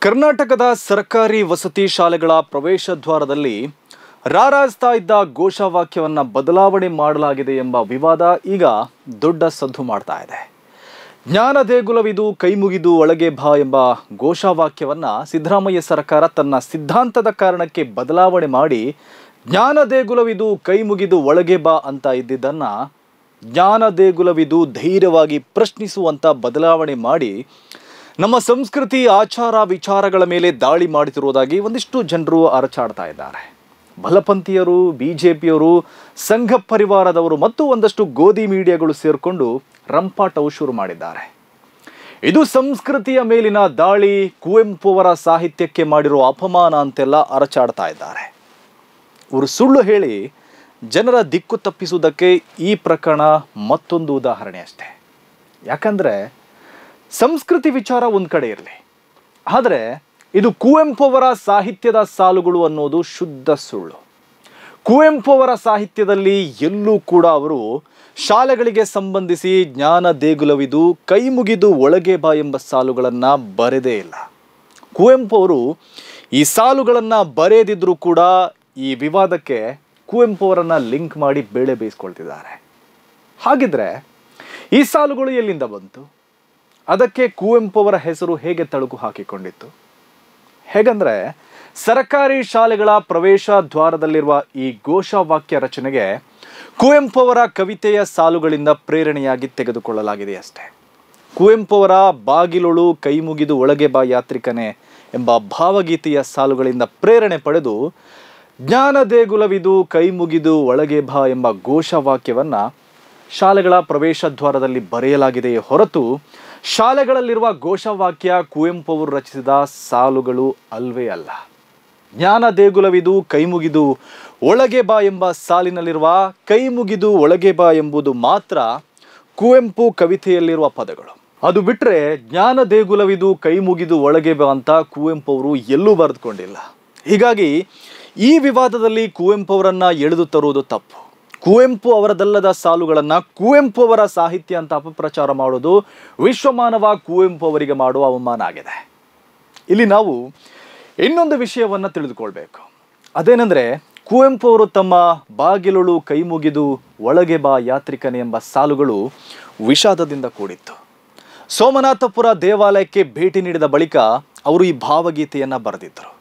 ಕರ್ನಾಟಕದ ಸರ್ಕಾರಿ ವಸತಿ ಶಾಲೆಗಳ ಪ್ರವೇಶ ದ್ವಾರದಲ್ಲಿ ರಾರಾಜ್ತಾ ಇದ್ದ ಘೋಷವಾಕ್ಯವನ್ನು ಬದಲಾವಣೆ ಮಾಡಲಾಗಿದೆ ಎಂಬ ವಿವಾದ ಈಗ ದೊಡ್ಡ ಸದ್ದು ಮಾಡ್ತಾ ಇದೆ. ಜ್ಞಾನ ದೇಗುಲವಿದು ಕೈಮುಗಿದು ಒಳಗೆ ಬಾ ಎಂಬ ಘೋಷವಾಕ್ಯವನ್ನು ಸಿದ್ದರಾಮಯ್ಯ ಸರ್ಕಾರ ತನ್ನ ಸಿದ್ಧಾಂತದ ಕಾರಣಕ್ಕೆ ಬದಲಾವಣೆ ಮಾಡಿ ಜ್ಞಾನ ದೇಗುಲವಿದು ಕೈಮುಗಿದು ಒಳಗೆ ಬಾ ಅಂತ ಇದ್ದಿದ್ದನ್ನು ಜ್ಞಾನ ದೇಗುಲವಿದು ಧೈರ್ಯವಾಗಿ ಪ್ರಶ್ನಿಸುವಂತ ಬದಲಾವಣೆ ಮಾಡಿ ನಮ್ಮ ಸಂಸ್ಕೃತಿ ಆಚಾರ ವಿಚಾರಗಳ ಮೇಲೆ ದಾಳಿ ಮಾಡುತ್ತಿರುವುದಾಗಿ ಒಂದಿಷ್ಟು ಜನರು ಅರಚಾಡ್ತಾ ಇದ್ದಾರೆ. ಬಲಪಂಥೀಯರು, ಬಿಜೆಪಿಯವರು, ಸಂಘ ಪರಿವಾರದವರು ಮತ್ತು ಒಂದಷ್ಟು ಗೋಧಿ ಮೀಡಿಯಾಗಳು ಸೇರಿಕೊಂಡು ರಂಪಾಟವು ಶುರು ಮಾಡಿದ್ದಾರೆ. ಇದು ಸಂಸ್ಕೃತಿಯ ಮೇಲಿನ ದಾಳಿ, ಕುವೆಂಪು ಅವರ ಸಾಹಿತ್ಯಕ್ಕೆ ಮಾಡಿರುವ ಅಪಮಾನ ಅಂತೆಲ್ಲ ಅರಚಾಡ್ತಾ ಇದ್ದಾರೆ. ಇವರು ಸುಳ್ಳು ಹೇಳಿ ಜನರ ದಿಕ್ಕು ತಪ್ಪಿಸುವುದಕ್ಕೆ ಈ ಪ್ರಕರಣ ಮತ್ತೊಂದು ಉದಾಹರಣೆ ಅಷ್ಟೇ. ಯಾಕಂದರೆ ಸಂಸ್ಕೃತಿ ವಿಚಾರ ಒಂದು ಕಡೆ ಇರಲಿ, ಆದರೆ ಇದು ಕುವೆಂಪು ಅವರ ಸಾಹಿತ್ಯದ ಸಾಲುಗಳು ಅನ್ನೋದು ಶುದ್ಧ ಸುಳ್ಳು. ಕುವೆಂಪು ಅವರ ಸಾಹಿತ್ಯದಲ್ಲಿ ಎಲ್ಲೂ ಕೂಡ ಅವರು ಶಾಲೆಗಳಿಗೆ ಸಂಬಂಧಿಸಿ ಜ್ಞಾನ ದೇಗುಲವಿದು ಕೈ ಮುಗಿದು ಒಳಗೆ ಬಾ ಎಂಬ ಸಾಲುಗಳನ್ನು ಬರೆದೇ ಇಲ್ಲ. ಕುವೆಂಪು ಅವರು ಈ ಸಾಲುಗಳನ್ನು ಬರೆದಿದ್ರೂ ಕೂಡ ಈ ವಿವಾದಕ್ಕೆ ಕುವೆಂಪು ಅವರನ್ನು ಲಿಂಕ್ ಮಾಡಿ ಬೇಳೆ ಬೇಯಿಸ್ಕೊಳ್ತಿದ್ದಾರೆ. ಹಾಗಿದ್ರೆ ಈ ಸಾಲುಗಳು ಎಲ್ಲಿಂದ ಬಂತು? ಅದಕ್ಕೆ ಕುವೆಂಪು ಅವರ ಹೆಸರು ಹೇಗೆ ತಳುಕು ಹಾಕಿಕೊಂಡಿತ್ತು? ಹೇಗಂದ್ರೆ ಸರ್ಕಾರಿ ಶಾಲೆಗಳ ಪ್ರವೇಶ ದ್ವಾರದಲ್ಲಿರುವ ಈ ಘೋಷವಾಕ್ಯ ರಚನೆಗೆ ಕುವೆಂಪು ಅವರ ಕವಿತೆಯ ಸಾಲುಗಳಿಂದ ಪ್ರೇರಣೆಯಾಗಿ ತೆಗೆದುಕೊಳ್ಳಲಾಗಿದೆ ಅಷ್ಟೇ. ಕುವೆಂಪು ಅವರ ಬಾಗಿಲೊಳು ಕೈ ಮುಗಿದು ಒಳಗೆ ಬಾ ಯಾತ್ರಿಕನೇ ಎಂಬ ಭಾವಗೀತೆಯ ಸಾಲುಗಳಿಂದ ಪ್ರೇರಣೆ ಪಡೆದು ಜ್ಞಾನ ದೇಗುಲವಿದು ಕೈ ಮುಗಿದು ಒಳಗೆ ಬಾ ಎಂಬ ಘೋಷವಾಕ್ಯವನ್ನು ಶಾಲೆಗಳ ಪ್ರವೇಶ ದ್ವಾರದಲ್ಲಿ ಬರೆಯಲಾಗಿದೆಯೇ ಹೊರತು ಶಾಲೆಗಳಲ್ಲಿರುವ ಘೋಷವಾಕ್ಯ ಕುವೆಂಪು ಅವರು ರಚಿಸಿದ ಸಾಲುಗಳು ಅಲ್ವೇ ಅಲ್ಲ. ಜ್ಞಾನ ದೇಗುಲವಿದು ಕೈ ಮುಗಿದು ಒಳಗೆ ಬಾ ಎಂಬ ಸಾಲಿನಲ್ಲಿರುವ ಕೈ ಮುಗಿದು ಒಳಗೆ ಬಾ ಎಂಬುದು ಮಾತ್ರ ಕುವೆಂಪು ಕವಿತೆಯಲ್ಲಿರುವ ಪದಗಳು. ಅದು ಬಿಟ್ಟರೆ ಜ್ಞಾನ ದೇಗುಲವಿದು ಕೈ ಮುಗಿದು ಒಳಗೆ ಬಾ ಅಂತ ಕುವೆಂಪು ಅವರು ಎಲ್ಲೂ ಬರೆದುಕೊಂಡಿಲ್ಲ. ಹೀಗಾಗಿ ಈ ವಿವಾದದಲ್ಲಿ ಕುವೆಂಪು ಅವರನ್ನು ಎಳೆದು ತರುವುದು ತಪ್ಪು. ಕುವೆಂಪು ಅವರದಲ್ಲದ ಸಾಲುಗಳನ್ನು ಕುವೆಂಪು ಅವರ ಸಾಹಿತ್ಯ ಅಂತ ಅಪಪ್ರಚಾರ ಮಾಡೋದು ವಿಶ್ವಮಾನವ ಕುವೆಂಪು ಅವರಿಗೆ ಮಾಡುವ ಅವಮಾನ ಆಗಿದೆ. ಇಲ್ಲಿ ನಾವು ಇನ್ನೊಂದು ವಿಷಯವನ್ನು ತಿಳಿದುಕೊಳ್ಬೇಕು. ಅದೇನೆಂದರೆ ಕುವೆಂಪು ಅವರು ತಮ್ಮ ಬಾಗಿಲುಳು ಕೈ ಮುಗಿದು ಒಳಗೆ ಬಾ ಯಾತ್ರಿಕನೇ ಎಂಬ ಸಾಲುಗಳು ವಿಷಾದದಿಂದ ಕೂಡಿತ್ತು. ಸೋಮನಾಥಪುರ ದೇವಾಲಯಕ್ಕೆ ಭೇಟಿ ನೀಡಿದ ಬಳಿಕ ಅವರು ಈ ಭಾವಗೀತೆಯನ್ನು ಬರೆದಿದ್ದರು.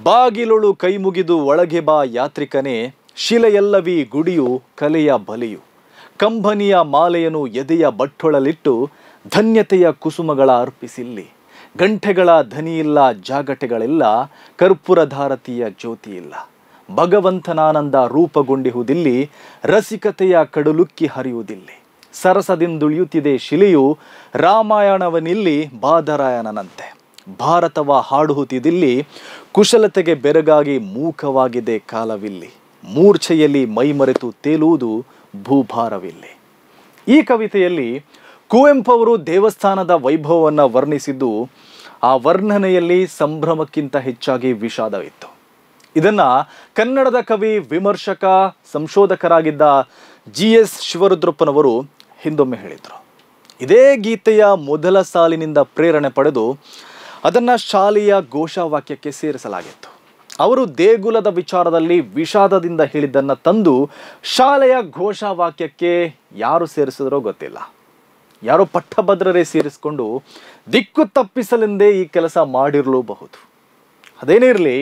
ಬಾಗಿಲುಳು ಕೈ ಮುಗಿದು ಒಳಗೆ ಬಾ ಯಾತ್ರಿಕನೇ, ಶಿಲೆಯಲ್ಲವಿ ಗುಡಿಯು ಕಲೆಯ ಬಲಿಯು, ಕಂಬನಿಯ ಮಾಲೆಯನ್ನು ಎದೆಯ ಬಟ್ಟೊಳಲಿಟ್ಟು ಧನ್ಯತೆಯ ಕುಸುಮಗಳ ಅರ್ಪಿಸಿಲ್ಲಿ, ಗಂಟೆಗಳ ಧನಿಯಿಲ್ಲ ಜಾಗಟೆಗಳಿಲ್ಲ, ಕರ್ಪೂರಧಾರತಿಯ ಜ್ಯೋತಿ ಇಲ್ಲ, ಭಗವಂತನಾನಂದ ರೂಪಗೊಂಡಿಹುದಿಲ್ಲಿ, ರಸಿಕತೆಯ ಕಡುಲುಕ್ಕಿ ಹರಿಯುವುದಿಲ್ಲಿ, ಸರಸದಿಂದುಳಿಯುತ್ತಿದೆ ಶಿಲೆಯು ರಾಮಾಯಣವನಿಲ್ಲಿ ಬಾದರಾಯಣನಂತೆ, ಭಾರತವ ಹಾಡುಹುತ್ತಿದಿಲ್ಲಿ, ಕುಶಲತೆಗೆ ಬೆರಗಾಗಿ ಮೂಕವಾಗಿದೆ ಕಾಲವಿಲ್ಲಿ, ಮೂರ್ಛೆಯಲ್ಲಿ ಮೈಮರೆತು ತೇಲುವುದು ಭೂಭಾರವಿಲ್ಲಿ. ಈ ಕವಿತೆಯಲ್ಲಿ ಕುವೆಂಪು ಅವರು ದೇವಸ್ಥಾನದ ವೈಭವವನ್ನು ವರ್ಣಿಸಿದ್ದು ಆ ವರ್ಣನೆಯಲ್ಲಿ ಸಂಭ್ರಮಕ್ಕಿಂತ ಹೆಚ್ಚಾಗಿ ವಿಷಾದವಿತ್ತು. ಇದನ್ನು ಕನ್ನಡದ ಕವಿ, ವಿಮರ್ಶಕ, ಸಂಶೋಧಕರಾಗಿದ್ದ GS ಶಿವರುದ್ರಪ್ಪನವರು ಹಿಂದೊಮ್ಮೆ ಹೇಳಿದರು. ಇದೇ ಗೀತೆಯ ಮೊದಲ ಸಾಲಿನಿಂದ ಪ್ರೇರಣೆ ಪಡೆದು ಅದನ್ನು ಶಾಲೆಯ ಘೋಷವಾಕ್ಯಕ್ಕೆ ಸೇರಿಸಲಾಗಿತ್ತು. ಅವರು ದೇಗುಲದ ವಿಚಾರದಲ್ಲಿ ವಿಷಾದದಿಂದ ಹೇಳಿದ್ದನ್ನು ತಂದು ಶಾಲೆಯ ಘೋಷವಾಕ್ಯಕ್ಕೆ ಯಾರು ಸೇರಿಸಿದ್ರೋ ಗೊತ್ತಿಲ್ಲ. ಯಾರೋ ಪಟ್ಟಭದ್ರರೇ ಸೇರಿಸಿಕೊಂಡು ದಿಕ್ಕು ತಪ್ಪಿಸಲೆಂದೇ ಈ ಕೆಲಸ ಮಾಡಿರಲೂಬಹುದು. ಅದೇನೇ ಇರಲಿ,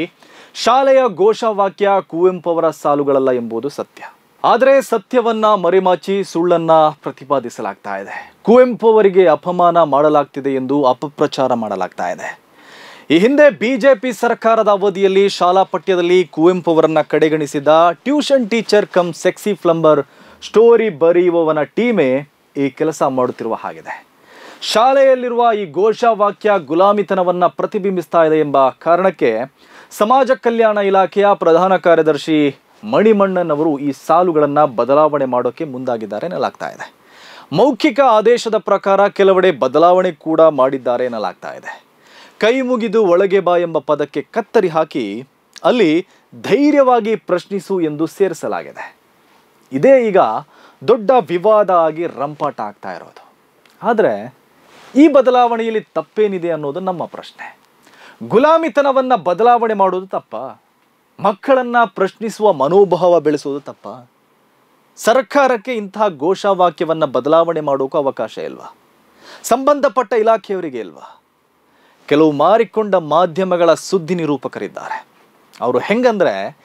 ಶಾಲೆಯ ಘೋಷವಾಕ್ಯ ಕುವೆಂಪು ಅವರ ಸಾಲುಗಳಲ್ಲ ಎಂಬುದು ಸತ್ಯ. ಆದರೆ ಸತ್ಯವನ್ನ ಮರೆಮಾಚಿ ಸುಳ್ಳನ್ನ ಪ್ರತಿಪಾದಿಸಲಾಗ್ತಾ ಇದೆ. ಕುವೆಂಪು ಅವರಿಗೆ ಅಪಮಾನ ಮಾಡಲಾಗ್ತಿದೆ ಎಂದು ಅಪಪ್ರಚಾರ ಮಾಡಲಾಗ್ತಾ ಇದೆ. ಈ ಹಿಂದೆ ಬಿಜೆಪಿ ಸರ್ಕಾರದ ಅವಧಿಯಲ್ಲಿ ಶಾಲಾ ಪಠ್ಯದಲ್ಲಿ ಕುವೆಂಪು ಅವರನ್ನ ಕಡೆಗಣಿಸಿದ tuition teacher cum sexy plumber story ಬರೆಯುವವನ ಟೀಮೇ ಈ ಕೆಲಸ ಮಾಡುತ್ತಿರುವ ಹಾಗಿದೆ. ಶಾಲೆಯಲ್ಲಿರುವ ಈ ಘೋಷವಾಕ್ಯ ಗುಲಾಮಿತನವನ್ನು ಪ್ರತಿಬಿಂಬಿಸ್ತಾ ಇದೆ ಎಂಬ ಕಾರಣಕ್ಕೆ ಸಮಾಜ ಕಲ್ಯಾಣ ಇಲಾಖೆಯ ಪ್ರಧಾನ ಕಾರ್ಯದರ್ಶಿ ಮಣಿಮಣ್ಣನ್ ಅವರು ಈ ಸಾಲುಗಳನ್ನು ಬದಲಾವಣೆ ಮಾಡೋಕೆ ಮುಂದಾಗಿದ್ದಾರೆ ಎನ್ನಲಾಗ್ತಾ ಇದೆ. ಮೌಖಿಕ ಆದೇಶದ ಪ್ರಕಾರ ಕೆಲವೆಡೆ ಬದಲಾವಣೆ ಕೂಡ ಮಾಡಿದ್ದಾರೆ ಎನ್ನಲಾಗ್ತಾ ಇದೆ. ಕೈ ಮುಗಿದು ಒಳಗೆ ಬಾ ಎಂಬ ಪದಕ್ಕೆ ಕತ್ತರಿ ಹಾಕಿ ಅಲ್ಲಿ ಧೈರ್ಯವಾಗಿ ಪ್ರಶ್ನಿಸು ಎಂದು ಸೇರಿಸಲಾಗಿದೆ. ಇದೇ ಈಗ ದೊಡ್ಡ ವಿವಾದ ಆಗಿ ರಂಪಾಟ ಆಗ್ತಾ ಇರೋದು. ಆದರೆ ಈ ಬದಲಾವಣೆಯಲ್ಲಿ ತಪ್ಪೇನಿದೆ ಅನ್ನೋದು ನಮ್ಮ ಪ್ರಶ್ನೆ. ಗುಲಾಮಿತನವನ್ನ ಬದಲಾವಣೆ ಮಾಡೋದು ತಪ್ಪ? ಮಕ್ಕಳನ್ನ ಪ್ರಶ್ನಿಸುವ ಮನೋಭಾವ ಬೆಳೆಸೋದು ತಪ್ಪ? ಸರ್ಕಾರಕ್ಕೆ ಇಂತಹ ಘೋಷವಾಕ್ಯವನ್ನ ಬದಲಾವಣೆ ಮಾಡೋಕೆ ಅವಕಾಶ ಇಲ್ವಾ? ಸಂಬಂಧಪಟ್ಟ ಇಲಾಖೆಯವರಿಗೆ ಇಲ್ವಾ? ಕೆಲವು ಮಾರಿಕೊಂಡ ಮಾಧ್ಯಮಗಳ ಸುದ್ದಿ ನಿರೂಪಕರಿದ್ದಾರೆ. ಅವರು ಹೆಂಗಂದ್ರೆ,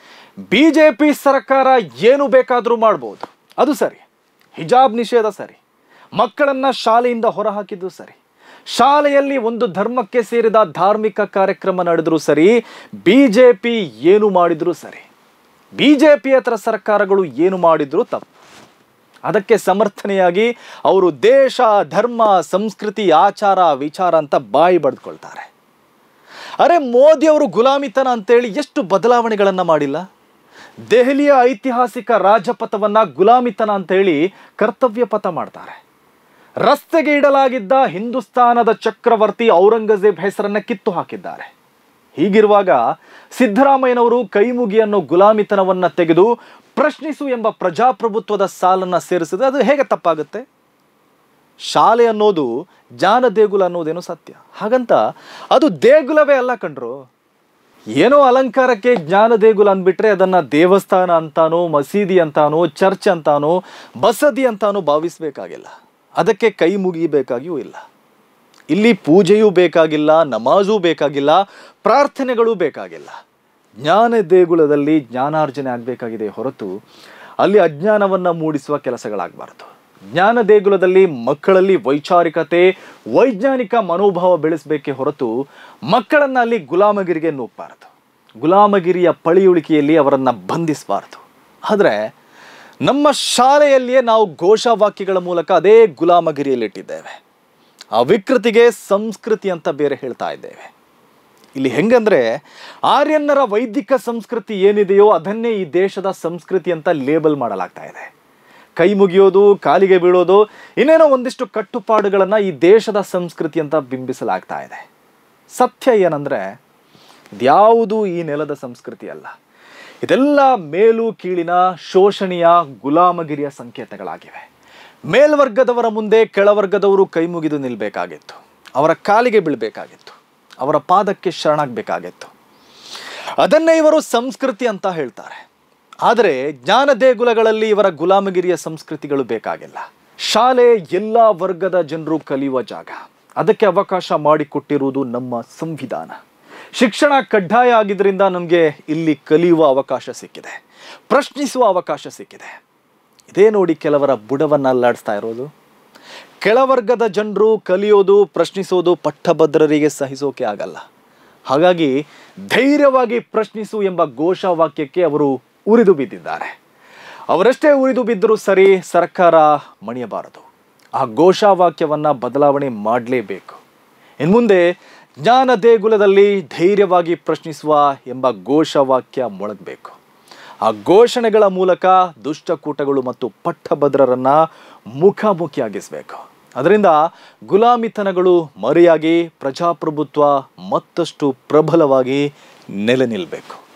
ಬಿಜೆಪಿ ಸರ್ಕಾರ ಏನು ಬೇಕಾದರೂ ಮಾಡ್ಬೋದು, ಅದು ಸರಿ, ಹಿಜಾಬ್ ನಿಷೇಧ ಸರಿ, ಮಕ್ಕಳನ್ನ ಶಾಲೆಯಿಂದ ಹೊರಹಾಕಿದ್ದು ಸರಿ, ಶಾಲೆಯಲ್ಲಿ ಒಂದು ಧರ್ಮಕ್ಕೆ ಸೇರಿದ ಧಾರ್ಮಿಕ ಕಾರ್ಯಕ್ರಮ ನಡೆದರೂ ಸರಿ, ಬಿಜೆಪಿ ಏನು ಮಾಡಿದ್ರು ಸರಿ, ಬಿಜೆಪಿಯೇತರ ಸರ್ಕಾರಗಳು ಏನು ಮಾಡಿದ್ರು ತಪ್ಪು. ಅದಕ್ಕೆ ಸಮರ್ಥನೆಯಾಗಿ ಅವರು ದೇಶ, ಧರ್ಮ, ಸಂಸ್ಕೃತಿ, ಆಚಾರ, ವಿಚಾರ ಅಂತ ಬಾಯಿ ಬಡ್ಕೊಳ್ತಾರೆ. ಅರೆ, ಮೋದಿ ಅವರು ಗುಲಾಮಿತನ ಅಂತೇಳಿ ಎಷ್ಟು ಬದಲಾವಣೆಗಳನ್ನ ಮಾಡಿಲ್ಲ? ದೆಹಲಿಯ ಐತಿಹಾಸಿಕ ರಾಜಪಥವನ್ನ ಗುಲಾಮಿತನ ಅಂತೇಳಿ ಕರ್ತವ್ಯ ಪಥ ಮಾಡ್ತಾರೆ. ರಸ್ತೆಗೆ ಇಡಲಾಗಿದ್ದ ಹಿಂದೂಸ್ತಾನದ ಚಕ್ರವರ್ತಿ ಔರಂಗಜೇಬ್ ಹೆಸರನ್ನ ಕಿತ್ತು ಹಾಕಿದ್ದಾರೆ. ಹೀಗಿರುವಾಗ ಸಿದ್ದರಾಮಯ್ಯನವರು ಕೈಮುಗಿಯನ್ನು ಗುಲಾಮಿತನವನ್ನ ತೆಗೆದು ಪ್ರಶ್ನಿಸು ಎಂಬ ಪ್ರಜಾಪ್ರಭುತ್ವದ ಸಾಲನ್ನ ಸೇರಿಸಿದ್ರೆ ಅದು ಹೇಗೆ ತಪ್ಪಾಗುತ್ತೆ? ಶಾಲೆ ಅನ್ನೋದು ಜ್ಞಾನ ದೇಗುಲ ಅನ್ನೋದೇನೋ ಸತ್ಯ. ಹಾಗಂತ ಅದು ದೇಗುಲವೇ ಅಲ್ಲ ಕಣ್ರು. ಏನೋ ಅಲಂಕಾರಕ್ಕೆ ಜ್ಞಾನ ದೇಗುಲ ಅಂದ್ಬಿಟ್ರೆ ಅದನ್ನ ದೇವಸ್ಥಾನ ಅಂತಾನೋ, ಮಸೀದಿ ಅಂತಾನೋ, ಚರ್ಚ್ ಅಂತಾನೋ, ಬಸದಿ ಅಂತಾನೋ ಭಾವಿಸ್ಬೇಕಾಗಿಲ್ಲ. ಅದಕ್ಕೆ ಕೈ ಮುಗಿಬೇಕಾಗಿಯೂ ಇಲ್ಲ. ಇಲ್ಲಿ ಪೂಜೆಯೂ ಬೇಕಾಗಿಲ್ಲ, ನಮಾಜೂ ಬೇಕಾಗಿಲ್ಲ, ಪ್ರಾರ್ಥನೆಗಳೂ ಬೇಕಾಗಿಲ್ಲ. ಜ್ಞಾನ ದೇಗುಲದಲ್ಲಿ ಜ್ಞಾನಾರ್ಜನೆ ಆಗಬೇಕಾಗಿದೆ ಹೊರತು ಅಲ್ಲಿ ಅಜ್ಞಾನವನ್ನ ಮೂಡಿಸುವ ಕೆಲಸಗಳಾಗಬಾರದು. ಜ್ಞಾನ ದೇಗುಲದಲ್ಲಿ ಮಕ್ಕಳಲ್ಲಿ ವೈಚಾರಿಕತೆ, ವೈಜ್ಞಾನಿಕ ಮನೋಭಾವ ಬೆಳೆಸಬೇಕೇ ಹೊರತು ಮಕ್ಕಳನ್ನ ಅಲ್ಲಿ ಗುಲಾಮಗಿರಿಗೆ ನೂಕಬಾರದು. ಗುಲಾಮಗಿರಿಯ ಪಳಿಯುಳಿಕೆಯಲ್ಲಿ ಅವರನ್ನ ಬಂಧಿಸಬಾರದು. ಆದರೆ ನಮ್ಮ ಶಾಲೆಯಲ್ಲಿಯೇ ನಾವು ಘೋಷವಾಕ್ಯಗಳ ಮೂಲಕ ಅದೇ ಗುಲಾಮಗಿರಿಯಲ್ಲಿಟ್ಟಿದ್ದೇವೆ. ಆ ವಿಕೃತಿಗೆ ಸಂಸ್ಕೃತಿ ಅಂತ ಬೇರೆ ಹೇಳ್ತಾ ಇದ್ದೇವೆ. ಇಲ್ಲಿ ಹೆಂಗಂದ್ರೆ, ಆರ್ಯನ್ನರ ವೈದಿಕ ಸಂಸ್ಕೃತಿ ಏನಿದೆಯೋ ಅದನ್ನೇ ಈ ದೇಶದ ಸಂಸ್ಕೃತಿ ಅಂತ ಲೇಬಲ್ ಮಾಡಲಾಗ್ತಾ ಇದೆ. ಕೈ ಮುಗಿಯೋದು, ಕಾಲಿಗೆ ಬೀಳೋದು, ಇನ್ನೇನೋ ಒಂದಿಷ್ಟು ಕಟ್ಟುಪಾಡುಗಳನ್ನ ಈ ದೇಶದ ಸಂಸ್ಕೃತಿ ಅಂತ ಬಿಂಬಿಸಲಾಗ್ತಾ ಇದೆ. ಸತ್ಯ ಏನಂದ್ರೆ, ಇದ್ಯಾವುದೂ ಈ ನೆಲದ ಸಂಸ್ಕೃತಿ ಅಲ್ಲ. ಇದೆಲ್ಲ ಮೇಲು ಕೀಳಿನ ಶೋಷಣೆಯ ಗುಲಾಮಗಿರಿಯ ಸಂಕೇತಗಳಾಗಿವೆ. ಮೇಲ್ವರ್ಗದವರ ಮುಂದೆ ಕೆಳವರ್ಗದವರು ಕೈ ಮುಗಿದು ನಿಲ್ಬೇಕಾಗಿತ್ತು, ಅವರ ಕಾಲಿಗೆ ಬೀಳ್ಬೇಕಾಗಿತ್ತು, ಅವರ ಪಾದಕ್ಕೆ ಶರಣಾಗಬೇಕಾಗಿತ್ತು. ಅದನ್ನೇ ಇವರು ಸಂಸ್ಕೃತಿ ಅಂತ ಹೇಳ್ತಾರೆ. ಆದರೆ ಜ್ಞಾನ ದೇಗುಲಗಳಲ್ಲಿ ಇವರ ಗುಲಾಮಗಿರಿಯ ಸಂಸ್ಕೃತಿಗಳು ಬೇಕಾಗಿಲ್ಲ. ಶಾಲೆ ಎಲ್ಲ ವರ್ಗದ ಜನರು ಕಲಿಯುವ ಜಾಗ. ಅದಕ್ಕೆ ಅವಕಾಶ ಮಾಡಿಕೊಟ್ಟಿರುವುದು ನಮ್ಮ ಸಂವಿಧಾನ. ಶಿಕ್ಷಣ ಕಡ್ಡಾಯ ಆಗಿದ್ದರಿಂದ ನಮಗೆ ಇಲ್ಲಿ ಕಲಿಯುವ ಅವಕಾಶ ಸಿಕ್ಕಿದೆ, ಪ್ರಶ್ನಿಸುವ ಅವಕಾಶ ಸಿಕ್ಕಿದೆ. ಇದೇ ನೋಡಿ ಕೆಲವರ ಬುಡವನ್ನು ಅಲ್ಲಾಡಿಸ್ತಾ ಇರೋದು. ಕೆಳವರ್ಗದ ಜನರು ಕಲಿಯೋದು, ಪ್ರಶ್ನಿಸೋದು ಪಟ್ಟಭದ್ರರಿಗೆ ಸಹಿಸೋಕೆ ಆಗಲ್ಲ. ಹಾಗಾಗಿ ಧೈರ್ಯವಾಗಿ ಪ್ರಶ್ನಿಸು ಎಂಬ ಘೋಷವಾಕ್ಯಕ್ಕೆ ಅವರು ಉರಿದು ಬಿದ್ದಿದ್ದಾರೆ. ಅವರಷ್ಟೇ ಉರಿದು ಬಿದ್ದರೂ ಸರಿ, ಸರ್ಕಾರ ಮಣಿಯಬಾರದು. ಆ ಘೋಷವಾಕ್ಯವನ್ನ ಬದಲಾವಣೆ ಮಾಡಲೇಬೇಕು. ಇನ್ಮುಂದೆ ಜ್ಞಾನ ದೇಗುಲದಲ್ಲಿ ಧೈರ್ಯವಾಗಿ ಪ್ರಶ್ನಿಸುವ ಎಂಬ ಘೋಷವಾಕ್ಯ ಮೊಳಗಬೇಕು. ಆ ಘೋಷಣೆಗಳ ಮೂಲಕ ದುಷ್ಟಕೂಟಗಳು ಮತ್ತು ಪಟ್ಟಭದ್ರರನ್ನ ಮುಖಾಮುಖಿಯಾಗಿಸಬೇಕು. ಅದರಿಂದ ಗುಲಾಮಿತನಗಳು ಮರೆಯಾಗಿ ಪ್ರಜಾಪ್ರಭುತ್ವ ಮತ್ತಷ್ಟು ಪ್ರಬಲವಾಗಿ ನೆಲೆ ನಿಲ್ಲಬೇಕು.